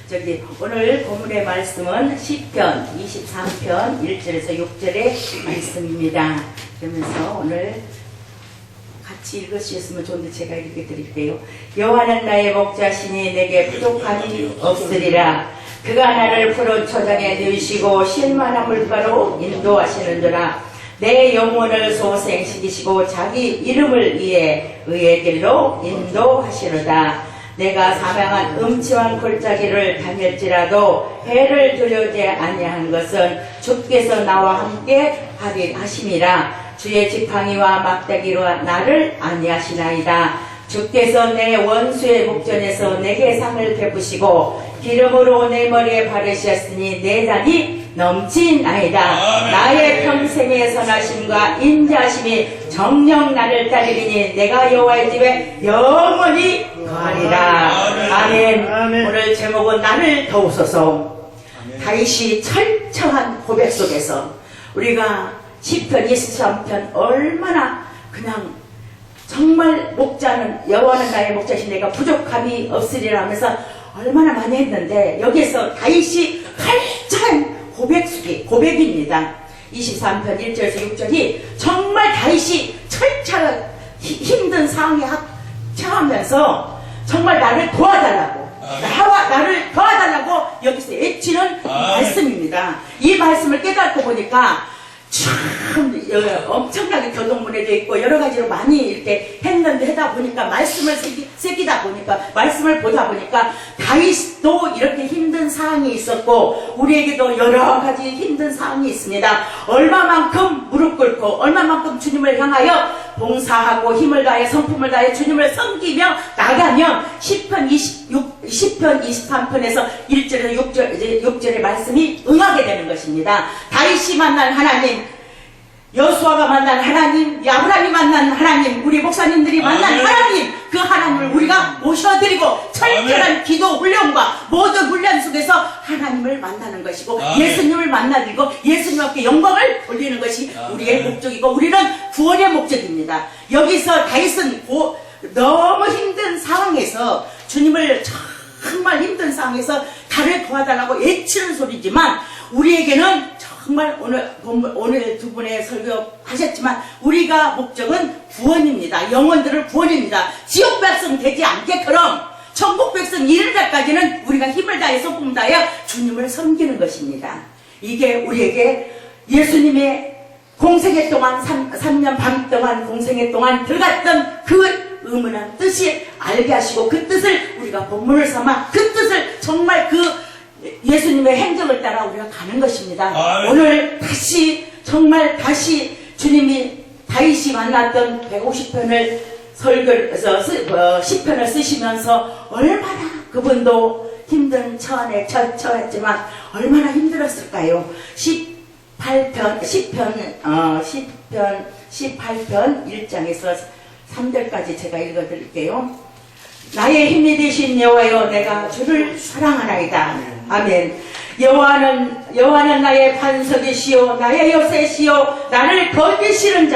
오늘 본문의 말씀은 시편 23편 1절에서 6절의 말씀입니다. 그러면서 오늘 같이 읽으셨으면 좋은데 제가 읽어드릴게요. 여호와는 나의 목자시니 내게 부족함이 없으리라. 그가 나를 푸른 초장에 누이시고 쉴만한 물가로 인도하시는도라. 내 영혼을 소생시키시고 자기 이름을 위해 의의 길로 인도하시노다. 내가 사망한 음침한 골짜기를 다닐지라도 해를 두려워하지 아니한 것은 주께서 나와 함께 하심이라. 주의 지팡이와 막대기로 나를 안위하시나이다. 주께서 내 원수의 목전에서 내게 상을 베푸시고 기름으로 내 머리에 바르셨으니 내 잔이 넘치나이다. 나의 평생의 선하심과 인자하심이 정녕 나를 따르리니 내가 여호와의 집에 영원히 거하리라. 아멘. 오늘 제목은 나를 도우소서. 다윗이 철저한 고백 속에서 우리가 시편 23편 얼마나 그냥 정말 목자는 여호와는 나의 목자신 내가 부족함이 없으리라 하면서 얼마나 많이 했는데 여기에서 다윗이 철저한 고백입니다. 23편 1절에서 6절이 정말 다윗이 철저한 힘든 상황에 처하면서 정말 나를 도와달라고 나를 도와달라고 여기서 애치는 말씀입니다. 이 말씀을 깨닫고 보니까 참 엄청나게 교동문에도 있고 여러 가지로 많이 이렇게 했는데 하다 보니까 말씀을 새기다 보니까 말씀을 보다 보니까 다윗도 이렇게 힘든 상황이 있었고 우리에게도 여러 가지 힘든 상황이 있습니다. 얼마만큼 무릎 꿇고 얼마만큼 주님을 향하여 봉사하고 힘을 다해 성품을 다해 주님을 섬기며 나가면 시편 23편에서 1절에서 6절의 말씀이 응하게 되는 것입니다. 다윗이 만난 하나님, 여수아가 만난 하나님, 아브라함이 만난 하나님, 우리 목사님들이 만난 하나님, 그 하나님을 우리가 모셔드리고 철저한 기도 훈련과 모든 훈련 속에서 하나님을 만나는 것이고 예수님을 만나드리고 예수님께 영광을 돌리는 것이 우리의 목적이고 우리는 구원의 목적입니다. 여기서 다윗은 너무 힘든 상황에서 주님을 정말 힘든 상황에서 나를 도와달라고 애치는 소리지만 우리에게는 정말 오늘 두 분의 설교하셨지만 우리가 목적은 구원입니다. 영혼들을 구원입니다. 지옥 백성 되지 않게처럼 천국 백성 이를 때까지는 우리가 힘을 다해 성품 다해 주님을 섬기는 것입니다. 이게 우리에게 예수님의 공생애 동안 3년 반 동안 공생애 동안 들어갔던 그 의문한 뜻이 알게 하시고 그 뜻을 우리가 본문을 삼아 그 뜻을 정말 그 예수님의 행적을 따라 우리가 가는 것입니다. 오늘 정말 다시 주님이 다윗이 만났던 150편을 시편을 쓰시면서 얼마나 그분도 힘든 처한에 처했지만 얼마나 힘들었을까요? 18편 1장에서 3절까지 제가 읽어드릴게요. 나의 힘이 되신 여호와여 내가 주를 사랑하나이다. 아멘. 여호와는 나의 반석이시요 나의 요새시요 나를 거두시는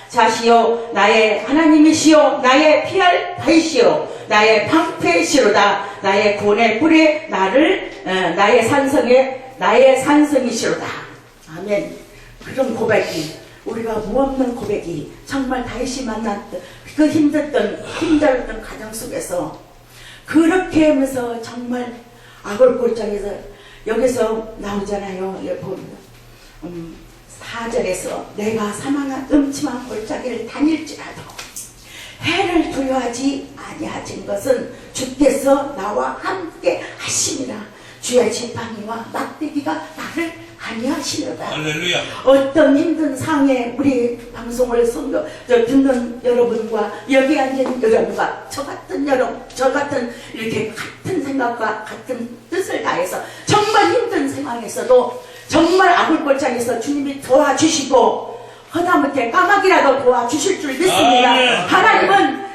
자시요 나의 하나님이시요 나의 피할 바이시요 나의 방패시로다. 나의 구원의 뿔에 나의 산성이시로다. 아멘. 그런 고백이 우리가 무없는 고백이 정말 다윗이 만났던 그 힘들었던 가정 속에서 그렇게 하면서 정말 아골골장에서 여기서 나오잖아요. 4절에서 내가 사망한 음침한 골짜기를 다닐지라도 해를 두려워하지 아니하신 것은 주께서 나와 함께 하심이라. 주의 지팡이와 막대기가 나를 안위하시려다. 할렐루야. 어떤 힘든 상에 우리 방송을 듣는 여러분과 여기 앉은 여러분과 저 같은 이렇게 같은 생각과 같은 뜻을 다해서 정말 힘든 상황에서도 정말 아굴골장에서 주님이 도와주시고 하다못해 까마귀라도 도와주실 줄 믿습니다. 하나님은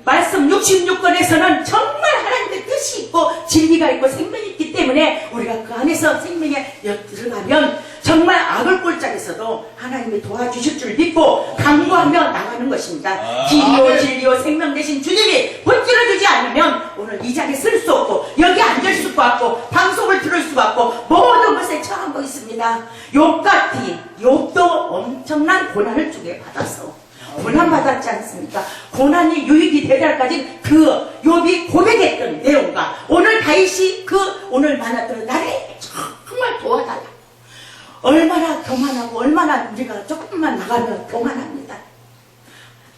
말씀 66권에서는 정말 하나님의 뜻이 있고 진리가 있고 생명이 있기 때문에 우리가 그 안에서 생명에 들어가면 정말 아굴골 골짜기에서도 하나님이 도와주실 줄 믿고 강구하며 나가는 것입니다. 진리요 생명 되신 주님이 붙들어주지 않으면 오늘 이 자리에 쓸 수 없고 여기 앉을 수가 없고 방송을 들을 수가 없고 모든 것에 처하고 있습니다. 욥도 엄청난 고난을 주게 받았어. 고난받았지 않습니까? 고난이 유익이 되달까지 그 욥이 고백했던 내용과 오늘 다윗이 오늘 만났던 나를 정말 도와달라. 얼마나 교만하고 얼마나 우리가 조금만 나가면 교만합니다.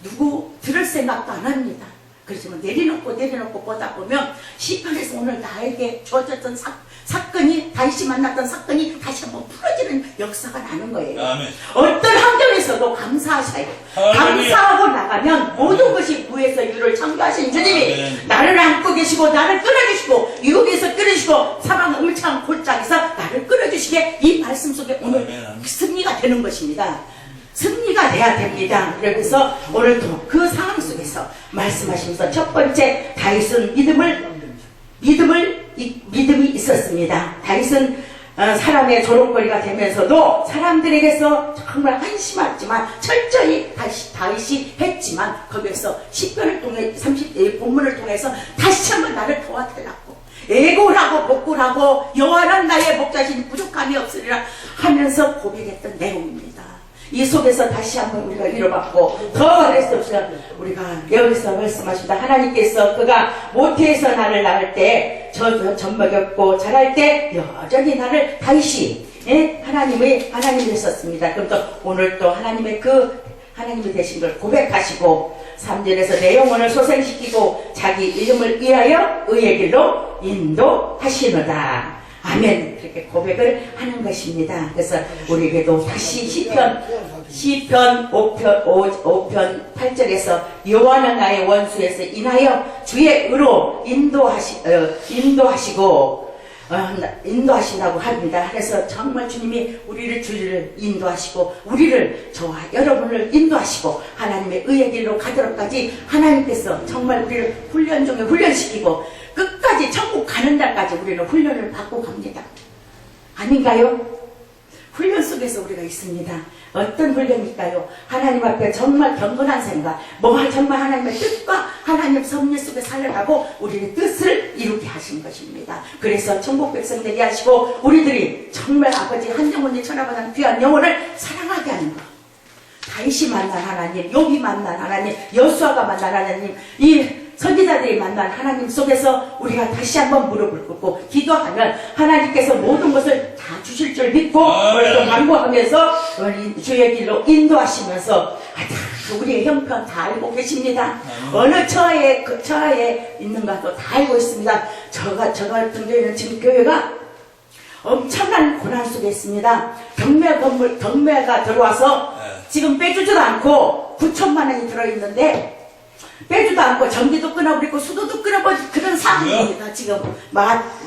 누구 들을 생각도 안 합니다. 그렇지만 내려놓고 보다 보면 시편에서 오늘 나에게 주어졌던 사건이 다윗이 만났던 사건이 다시 한번 풀어지는 역사가 나는 거예요. 아멘. 어떤 환경에서도 감사하셔요. 감사하고 나가면 모든 것이 무에서 유를 창조하신 주님이 아멘. 나를 안고 계시고 나를 끌어주시고 유혹에서 끌어주시고 사방 음창 골짜기에서 나를 끌어주시게 이 말씀 속에 오늘 아멘. 승리가 되는 것입니다. 승리가 돼야 됩니다. 그래서 오늘도 그 상황 속에서 말씀하시면서 첫 번째 다윗은 믿음이 있었습니다. 다윗은 사람의 조롱거리가 되면서도 사람들에게서 정말 한심하지만 철저히 다윗이 했지만 거기에서 시편을 통해 본문을 통해서 다시 한번 나를 도와달라고 애고라고 복구라고 여호와는 나의 목자시니 부족함이 없으리라 하면서 고백했던 내용입니다. 이 속에서 다시 한번 우리가 위로받고 더 어릴 수 없이 우리가 여기서 말씀하십니다. 하나님께서 그가 모태에서 나를 낳을 때 젖먹였고 자랄 때 여전히 나를 다윗이 하나님이 했었습니다. 그럼 또 오늘 또 하나님이 되신 걸 고백하시고 3절에서 내 영혼을 소생시키고 자기 이름을 위하여 의의 길로 인도하시노다. 아멘. 그렇게 고백을 하는 것입니다. 그래서 우리에게도 다시 시편 5편 8절에서 여호와는 나의 원수에서 인하여 주의 의로 인도하신다고 합니다. 그래서 정말 주님이 주를 인도하시고 저와 여러분을 인도하시고 하나님의 의의 길로 가도록까지 하나님께서 정말 우리를 훈련 중에 훈련시키고 끝까지 천국 가는 날까지 우리는 훈련을 받고 갑니다. 아닌가요? 훈련 속에서 우리가 있습니다. 어떤 훈련일까요? 하나님 앞에 정말 경건한 생각, 정말 하나님의 뜻과 하나님 섭리 속에 살아가고 우리의 뜻을 이루게 하신 것입니다. 그래서 천국 백성 되게 하시고 우리들이 정말 아버지 한영혼이 천하보다 귀한 영혼을 사랑하게 하는 것. 다윗이 만난 하나님, 욥이 만난 하나님, 여수아가 만난 하나님, 이 선지자들이 만난 하나님 속에서 우리가 다시 한번 무릎을 꿇고 기도하면 하나님께서 모든 것을 다 주실 줄 믿고 오늘도 간구하면서 주의 길로 인도하시면서 우리의 형편 다 알고 계십니다. 어느 처에 있는가도 다 알고 있습니다. 저 같은 경우에는 지금 교회가 엄청난 고난 속에 있습니다. 경매가 들어와서 지금 빼주지도 않고 9천만 원이 들어있는데 빼주도 않고 전기도 끊어버리고 수도도 끊어버리고 그런 상황입니다. 지금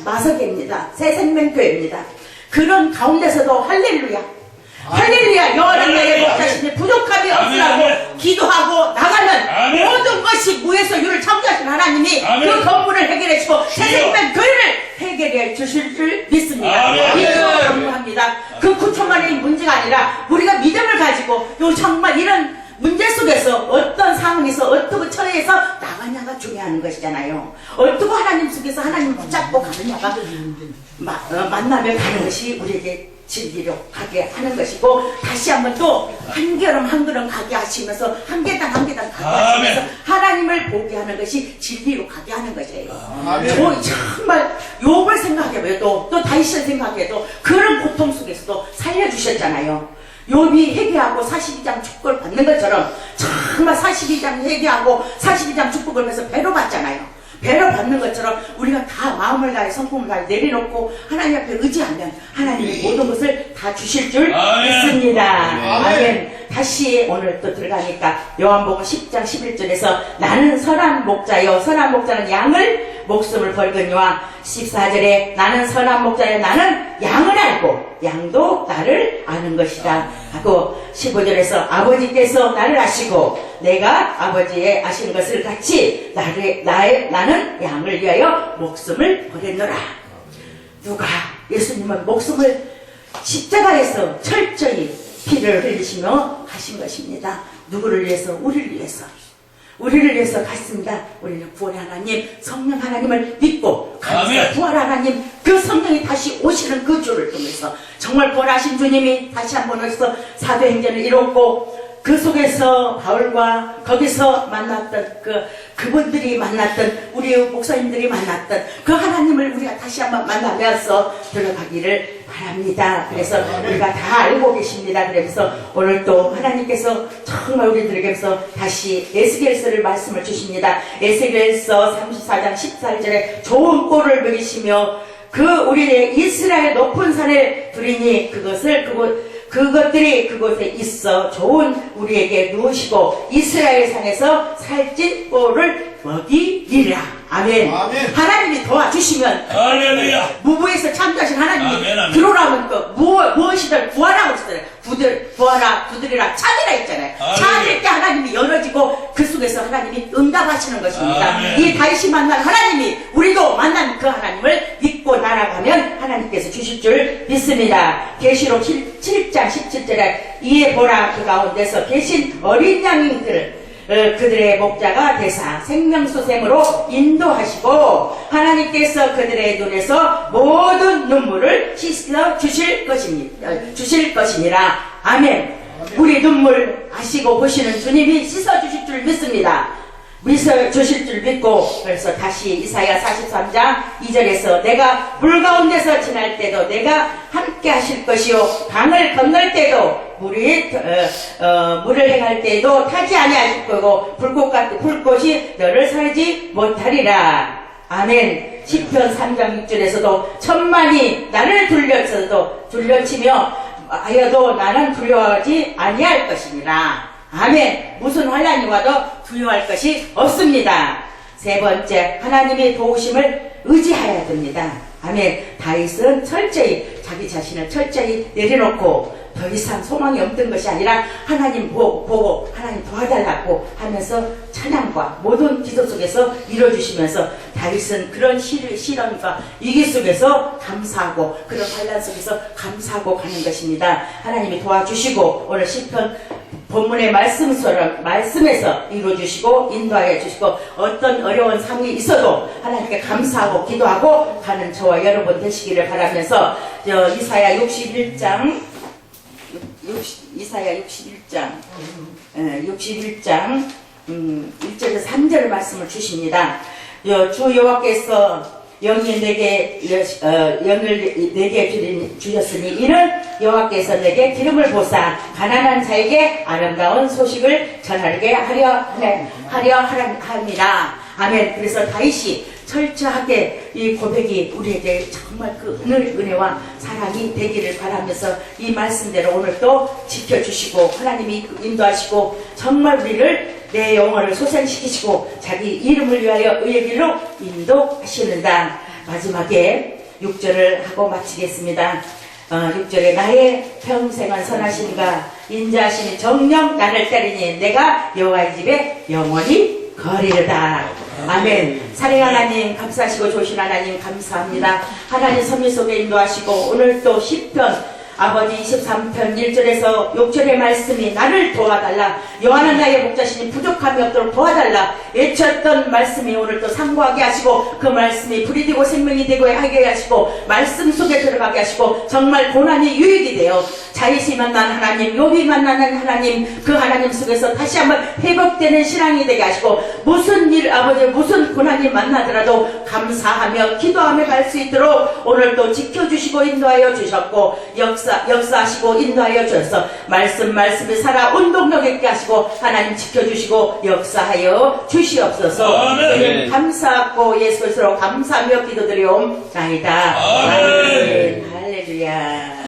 마석입니다. 새생명교회입니다. 그런 가운데서도 할렐루야 여호와는 나의 목자시니 부족함이 없으라고 기도하고 나가면 모든 것이 무에서 유를 창조하신 하나님이 그 건물을 해결해 주시고 새생명교회를 해결해 주실 줄 믿습니다. 믿음으로 강구합니다. 그 9천만 원이 문제가 아니라 우리가 믿음을 가지고 정말 이런 문제 속에서 어떤 상황에서 어떻게 처해서 나가냐가 중요한 것이잖아요. 어떻게 하나님 속에서 하나님 붙잡고 가느냐가 만나며 가는 것이 우리에게 진리로 가게 하는 것이고 다시 한번 또 한 걸음 한 걸음 가게 하시면서 한 계단 한 계단 가게 하시면서 하나님을 보게 하는 것이 진리로 가게 하는 것이에요. 정말 욥을 생각해봐도 또 다윗을 생각해도 그런 고통 속에서도 살려주셨잖아요. 욥이 회개하고 42장 축복을 받는 것처럼 정말 42장 회개하고 42장 축복을 해서 배로 받잖아요. 배로 받는 것처럼 우리가 다 마음을 다해 성품을 다해 내려놓고 하나님 앞에 의지하면 하나님이 모든 것을 다 주실 줄 믿습니다. 아멘. 다시 오늘 또 들어가니까 요한복음 10장 11절에서 나는 선한 목자요 선한 목자는 양을 목숨을 벌거니와 14절에 나는 선한 목자요 나는 양을 알고 양도 나를 아는 것이다 하고 15절에서 아버지께서 나를 아시고 내가 아버지의 아신 것을 같이 나는 양을 위하여 목숨을 버렸노라. 누가 예수님은 목숨을 십자가에서 철저히 피를 흘리시며 가신 것입니다. 누구를 위해서? 우리를 위해서. 우리를 위해서 갔습니다. 우리는 구원의 하나님, 성령 하나님을 믿고 가면서 부활 하나님, 그 성령이 다시 오시는 그 주를 통해서 정말 구원하신 주님이 다시 한번 오셔서 사도행전을 이뤘고, 그 속에서 바울과 거기서 만났던 그분들이 만났던 우리 목사님들이 만났던 그 하나님을 우리가 다시 한번 만나면서 들어가기를 바랍니다. 그래서 우리가 다 알고 계십니다. 그래서 오늘 또 하나님께서 정말 우리들에게서 다시 에스겔서를 말씀을 주십니다. 에스겔서 34장 14절에 좋은 꼴을 먹이시며 그 우리의 이스라엘 높은 산에 두리니 그것들이 그곳에 있어 좋은 우리에게 누우시고 이스라엘 산에서 살찐 꼴을 먹이리라. 아멘. 아멘. 하나님이 도와주시면 할렐루야. 무부에서 참다신 하나님이 아멘, 아멘. 들어오라면 무엇이든 구하라고 했잖아요. 구하라, 두드리라, 찾으라 했잖아요. 아멘. 찾을 때 하나님이 열어지고 그 속에서 하나님이 응답하시는 것입니다. 아멘. 이 다윗이 만난 하나님이 우리도 만난 그 하나님을 믿고 나아가면 하나님께서 주실 줄 믿습니다. 계시록 7장 17절에 이에 보라 그 가운데서 계신 어린 양들 그들의 목자가 되사 생명수샘으로 인도하시고 하나님께서 그들의 눈에서 모든 눈물을 씻어 주실 것이니라. 아멘. 우리 눈물 아시고 보시는 주님이 씻어 주실 줄 믿습니다. 믿어 주실 줄 믿고, 그래서 다시 이사야 43장 2절에서 내가 물 가운데서 지날 때도 내가 함께 하실 것이요 강을 건널 때도 물을 행할 때도 타지 아니하실 거고 불꽃이 너를 살지 못하리라. 아멘. 시편 3장 6절에서도 천만이 나를 둘러치며 하여도 나는 두려워하지 아니할 것이니라. 아멘. 무슨 환난이 와도 두려워할 것이 없습니다. 세 번째, 하나님의 도우심을 의지해야 됩니다. 아멘. 다윗은 철저히 자기 자신을 철저히 내려놓고 더 이상 소망이 없던 것이 아니라 하나님 보고 하나님 도와달라고 하면서 찬양과 모든 기도 속에서 이루어주시면서 다윗은 그런 시련과 위기 속에서 감사하고 그런 환난 속에서 감사하고 가는 것입니다. 하나님이 도와주시고 오늘 시편 본문의 말씀에서 이루어주시고 인도하여 주시고 어떤 어려운 상황이 있어도 하나님께 감사하고 기도하고 가는 저와 여러분 되시기를 바라면서 이사야 61장 1절에서 3절 말씀을 주십니다. 주 여호와께서 영을 내게 주셨으니 이는 여호와께서 내게 기름을 부사 가난한 자에게 아름다운 소식을 전하게 하려 함이라. 아멘. 그래서 다윗이 철저하게 이 고백이 우리에게 정말 그 은혜와 사랑이 되기를 바라면서 이 말씀대로 오늘 또 지켜주시고 하나님이 인도하시고 정말 우리를 내 영혼을 소생시키시고 자기 이름을 위하여 의의 길로 인도하시는다. 마지막에 6절을 하고 마치겠습니다. 6절에 나의 평생은 선하신가 인자하시니 정녕 나를 따르니 내가 여호와의 집에 영원히 거리르다. 아멘. 사랑 하나님 감사하시고 좋으신 하나님 감사합니다. 하나님 섭리 속에 인도하시고 오늘 또 시편 아버지 23편 1절에서 6절의 말씀이 나를 도와달라. 여호와는 나의 목자시니 부족함이 없도록 도와달라. 외쳤던 말씀이 오늘 또 상고하게 하시고 그 말씀이 불이 되고 생명이 되고 하게 하시고 말씀 속에 들어가게 하시고 정말 고난이 유익이 되어 자이시 만난 하나님, 욥이 만나는 하나님, 그 하나님 속에서 다시 한번 회복되는 신앙이 되게 하시고 무슨 일 아버지 무슨 고난이 만나더라도 감사하며 기도하며 갈 수 있도록 오늘도 지켜주시고 인도하여 주셨고 역사하시고 인도하여 주셔서 말씀이 살아 운동력 있게 하시고 하나님 지켜주시고 역사하여 주시옵소서. 아멘. 감사하고 예수 그리스도로 감사하며 기도드리옵나이다. 아멘. 할렐루야.